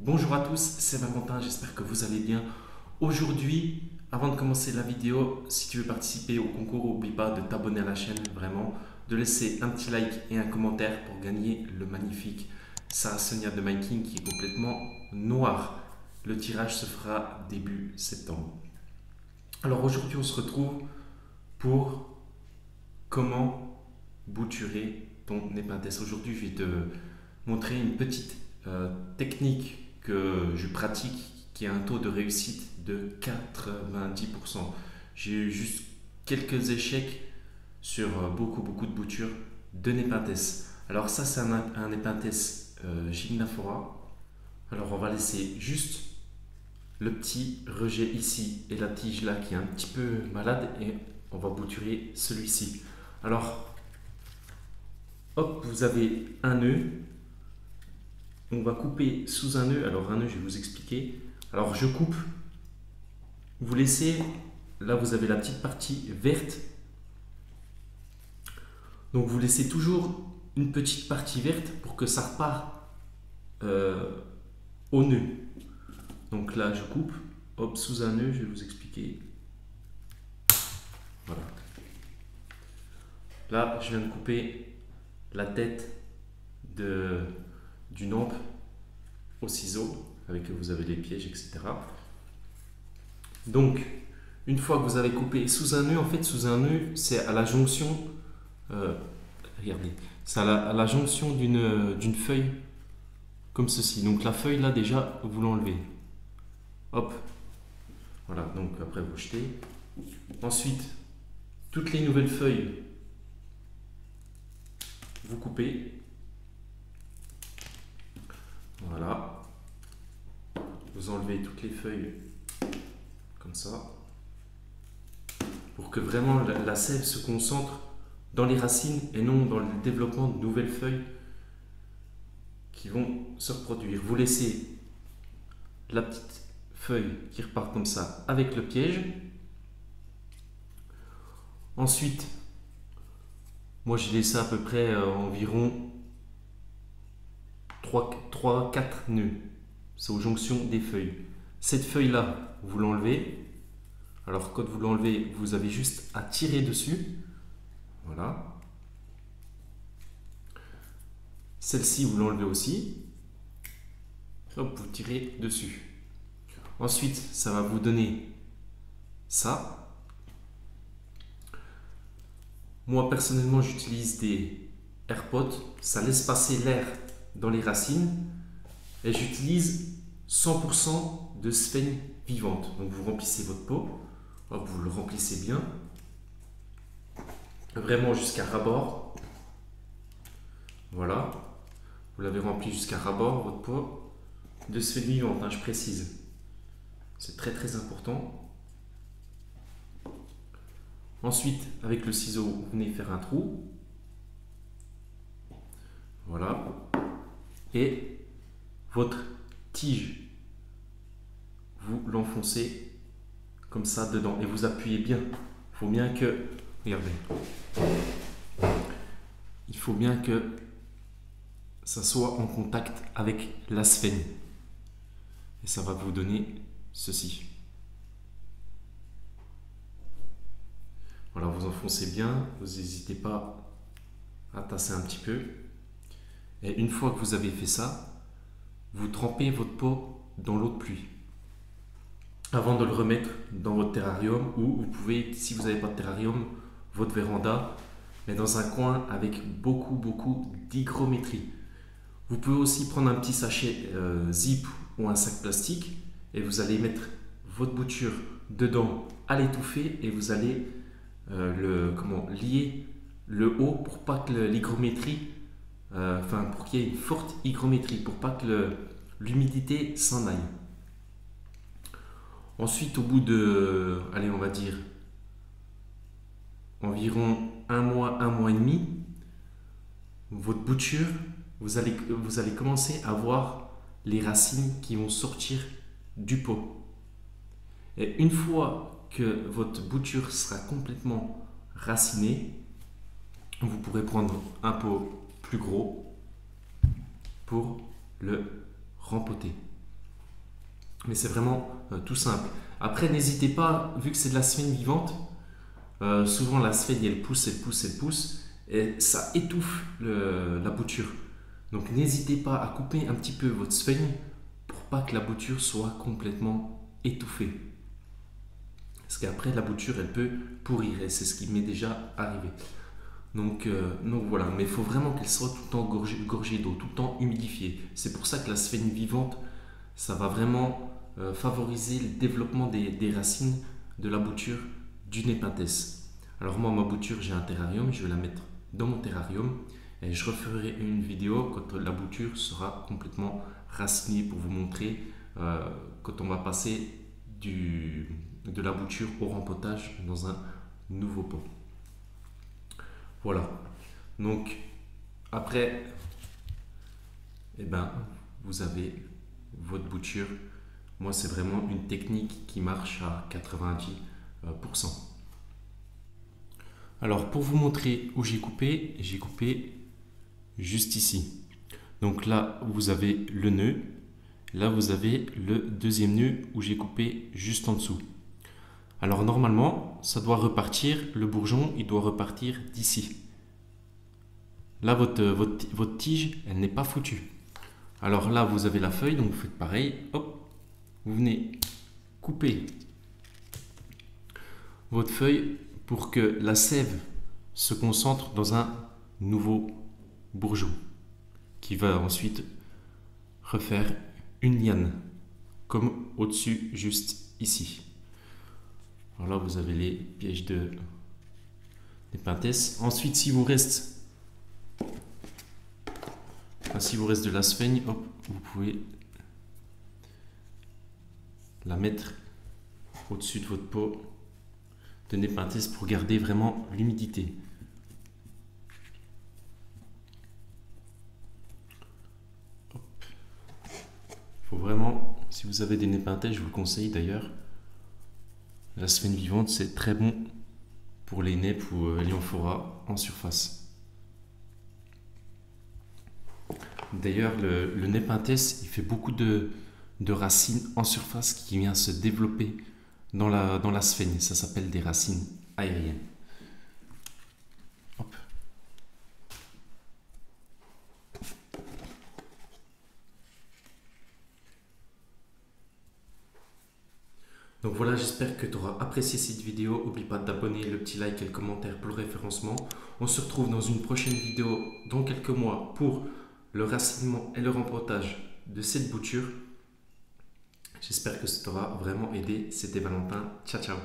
Bonjour à tous, c'est Valentin, j'espère que vous allez bien. Aujourd'hui, avant de commencer la vidéo, si tu veux participer au concours, n'oublie pas de t'abonner à la chaîne, vraiment, de laisser un petit like et un commentaire pour gagner le magnifique Saracenia de My King qui est complètement noir. Le tirage se fera début septembre. Alors aujourd'hui, on se retrouve pour comment bouturer ton épintes. Aujourd'hui, je vais te montrer une petite technique que je pratique qui a un taux de réussite de 90%. J'ai eu juste quelques échecs sur beaucoup de boutures de Nepenthes. Alors ça c'est un Nepenthes Gymnaphora. Alors on va laisser juste le petit rejet ici et la tige là qui est un petit peu malade et on va bouturer celui-ci. Alors hop, vous avez un nœud. On va couper sous un nœud. Alors un nœud, je vais vous expliquer. Alors je coupe. Vous laissez, là vous avez la petite partie verte. Donc vous laissez toujours une petite partie verte pour que ça repart euh, au nœud. Donc là je coupe. Hop, sous un nœud, je vais vous expliquer. Voilà. Là je viens de couper la tête d'une ample au ciseau, avec vous avez les pièges, etc. Donc, une fois que vous avez coupé sous un nœud, en fait, sous un nœud, c'est à la jonction, euh, regardez, c'est à la jonction d'une feuille comme ceci. Donc la feuille là déjà, vous l'enlevez. Hop, voilà. Donc après vous jetez. Ensuite, toutes les nouvelles feuilles, vous coupez. Voilà. Vous enlevez toutes les feuilles comme ça, pour que vraiment la sève se concentre dans les racines et non dans le développement de nouvelles feuilles qui vont se reproduire. Vous laissez la petite feuille qui repart comme ça avec le piège. Ensuite, moi j'ai laissé à peu près environ 3-4 nœuds. C'est aux jonctions des feuilles. Cette feuille là, vous l'enlevez. Alors quand vous l'enlevez, vous avez juste à tirer dessus. Voilà. Celle-ci, vous l'enlevez aussi. Hop, vous tirez dessus. Ensuite, ça va vous donner ça. Moi, personnellement, j'utilise des AirPods. Ça laisse passer l'air dans les racines. Et j'utilise 100% de sphène vivante. Donc, vous remplissez votre pot. Hop, vous le remplissez bien. Vraiment jusqu'à ras-bord. Voilà. Vous l'avez rempli jusqu'à ras-bord, votre pot. De sphène vivante, hein, je précise. C'est très important. Ensuite, avec le ciseau, vous venez faire un trou. Voilà. Et votre tige, vous l'enfoncez comme ça dedans. Et vous appuyez bien. Il faut bien que... Regardez. Il faut bien que ça soit en contact avec la sphène. Et ça va vous donner ceci. Voilà, vous enfoncez bien, vous n'hésitez pas à tasser un petit peu. Et une fois que vous avez fait ça, vous trempez votre pot dans l'eau de pluie avant de le remettre dans votre terrarium, ou vous pouvez, si vous n'avez pas de terrarium, votre véranda, mais dans un coin avec beaucoup d'hygrométrie. Vous pouvez aussi prendre un petit sachet zip ou un sac plastique et vous allez mettre votre bouture dedans à l'étouffer et vous allez lier le haut pour pas que l'hygrométrie, pour qu'il y ait une forte hygrométrie, pour pas que l'humidité s'en aille. Ensuite, au bout de, allez, on va dire environ un mois et demi, votre bouture, vous allez commencer à voir les racines qui vont sortir du pot. Et une fois que votre bouture sera complètement racinée, vous pourrez prendre un pot plus gros pour le rempoter. Mais c'est vraiment tout simple. Après, n'hésitez pas, vu que c'est de la sphène vivante, souvent la sphène elle pousse, elle pousse, elle pousse, et ça étouffe la bouture. Donc n'hésitez pas à couper un petit peu votre sphène pour pas que la bouture soit complètement étouffée. Parce qu'après la bouture elle peut pourrir et c'est ce qui m'est déjà arrivé. Donc voilà, mais il faut vraiment qu'elle soit tout le temps gorgée d'eau, tout le temps humidifiée. C'est pour ça que la sphène vivante, ça va vraiment favoriser le développement des racines de la bouture du Nepenthes. Alors moi, ma bouture, j'ai un terrarium, je vais la mettre dans mon terrarium et je referai une vidéo quand la bouture sera complètement racinée pour vous montrer quand on va passer de la bouture au rempotage dans un nouveau pot. Voilà. Donc après, eh ben, vous avez votre bouture. Moi, c'est vraiment une technique qui marche à 90%. Alors, pour vous montrer où j'ai coupé juste ici. Donc là, vous avez le nœud. Là, vous avez le deuxième nœud où j'ai coupé juste en dessous. Alors, normalement, ça doit repartir. Le bourgeon, il doit repartir d'ici. Là, votre tige, elle n'est pas foutue. Alors là, vous avez la feuille, donc vous faites pareil. Hop, vous venez couper votre feuille pour que la sève se concentre dans un nouveau bourgeon qui va ensuite refaire une liane comme au-dessus juste ici. Alors là, vous avez les pièges de Nepenthes. Ensuite, s'il vous reste de la sphène, hop, vous pouvez la mettre au-dessus de votre pot de Nepenthes pour garder vraiment l'humidité. Il faut vraiment, si vous avez des Nepenthes, je vous le conseille d'ailleurs, la sphène vivante c'est très bon pour les neps ou les amphoras en surface. D'ailleurs, le Nepenthes, il fait beaucoup de racines en surface qui viennent se développer dans la sphène. Ça s'appelle des racines aériennes. Hop. Donc voilà, j'espère que tu auras apprécié cette vidéo. N'oublie pas de t'abonner, le petit like et le commentaire pour le référencement. On se retrouve dans une prochaine vidéo dans quelques mois pour le racinement et le rempotage de cette bouture. J'espère que ça t'aura vraiment aidé. C'était Valentin. Ciao, ciao.